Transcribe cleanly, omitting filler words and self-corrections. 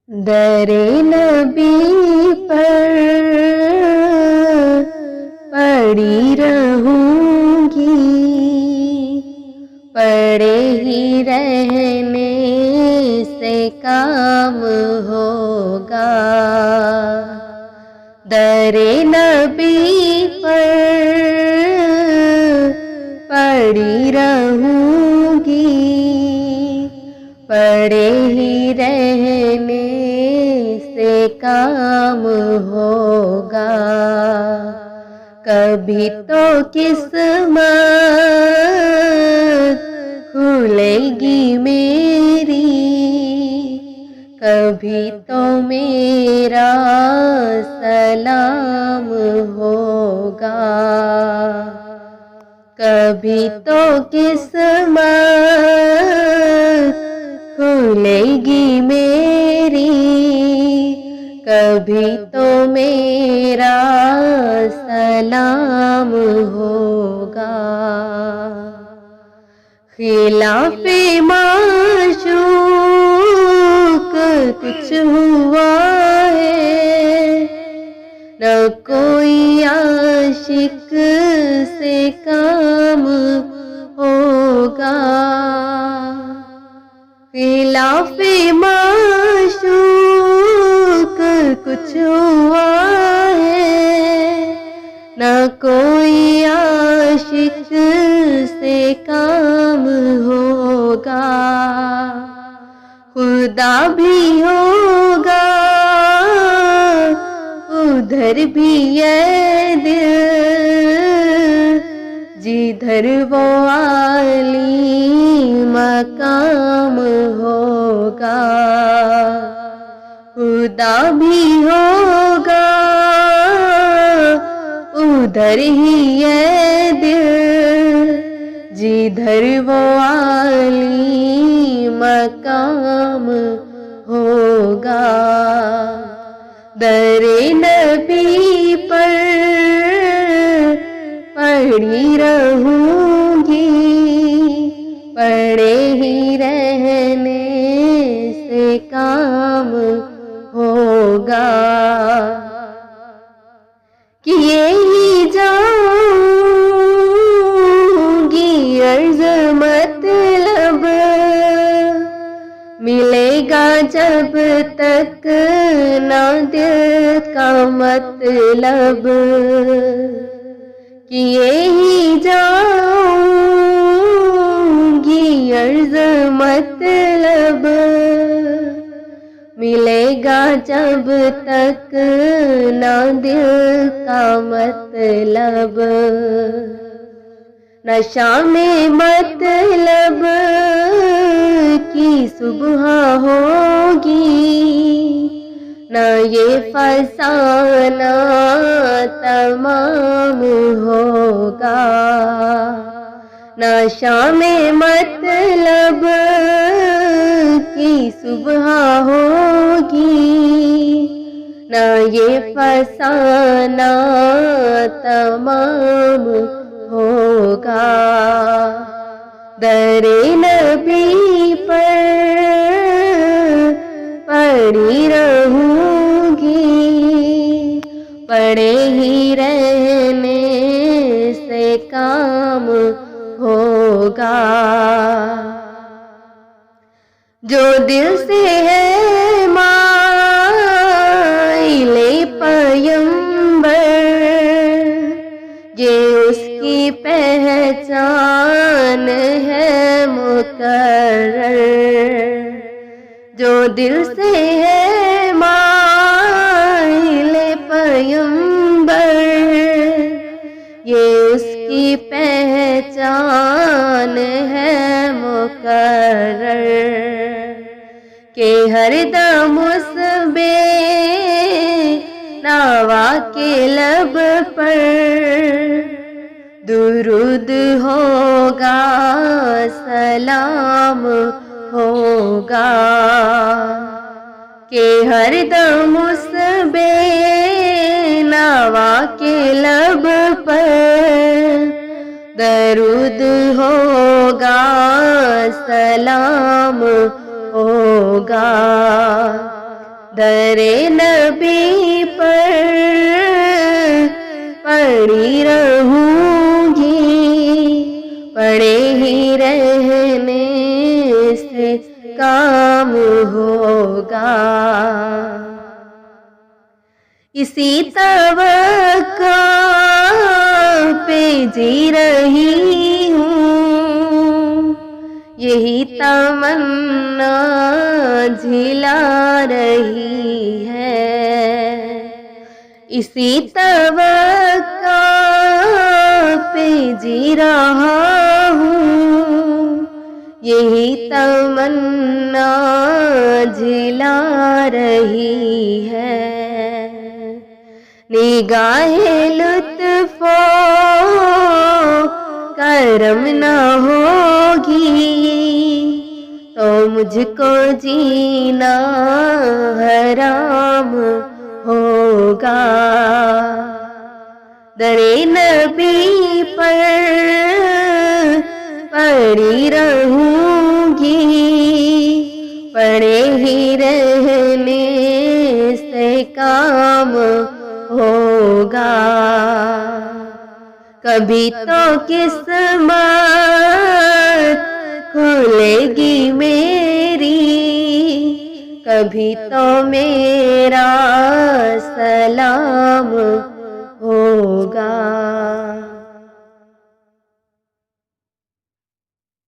در نبی پر پڑی رہوں گی، پڑے ہی رہنے سے کام ہوگا۔ در نبی پر پڑی رہوں گی، پڑے ہی رہنے سے کام ہوگا۔ کبھی تو قسمت کھلے گی میری، کبھی تو میرا سلام ہوگا۔ کبھی تو قسمت کھلے گی میری، کبھی تو میرا سلام ہوگا۔ خلاف معشوق کچھ ہوا ہے، نہ کوئی عاشق سے کام ہوگا۔ خلاف معشوق کچھ ہوا ہے، نہ کوئی عاشق سے کام ہوگا۔ خدا بھی ہوگا ادھر بھی یہ دل، جدھر وہ عالی مقام ہوگا۔ خدا بھی ہوگا ادھر ہی یہ دل، جدھر وہ عالی مقام ہوگا۔ در نبی پر پڑی رہوں گی، پڑے ہی رہنے سے کام ہوگا۔ کیے ہی جاؤں گی عرض مطلب، ملے گا جب تک نہ دل کا مطلب۔ کیے ہی جاؤں گی عرض مطلب، ملے گا جب تک نہ دل کا مطلب۔ نشہ میں مطلب کی صبح ہوگی، نہ یہ فسانہ تمام ہوگا۔ نشہ میں مطلب کی صبح ہوگی، نہ یہ فسانہ تمام ہوگا۔ در نبی پر پڑی رہوں گی، پڑے ہی رہنے سے کام ہوگا۔ جو دل سے ہے مائل پیمبر، یہ اس کی پہچان ہے مقرر۔ جو دل سے ہے مائل پیمبر، یہ اس کی پہچان ہے مقرر۔ کہ ہر دم اس بے نوا کے لب پر درود ہوگا، سلام ہوگا۔ کہ ہر دم اس بے نوا کے لب پر درود ہوگا، سلام ہوگا۔ در نبی پر پڑی رہوں گی، پڑے ہی رہنے سے کام ہوگا، اسی توقع پہ جی رہی ہوں، یہی تمنا جھلا رہی ہے، اسی توقع پہ جی رہا ہوں، یہی تمنا جھلا رہی ہے، نگاہ لطف و کرم نہ ہوگی تو مجھ کو جینا حرام ہوگا، در نبی پر پڑی رہوں گی، پڑے ہی رہنے سے کام ہوگا، کبھی تو قسمت کھلے گی میری، کبھی تو میرا سلام ہوگا۔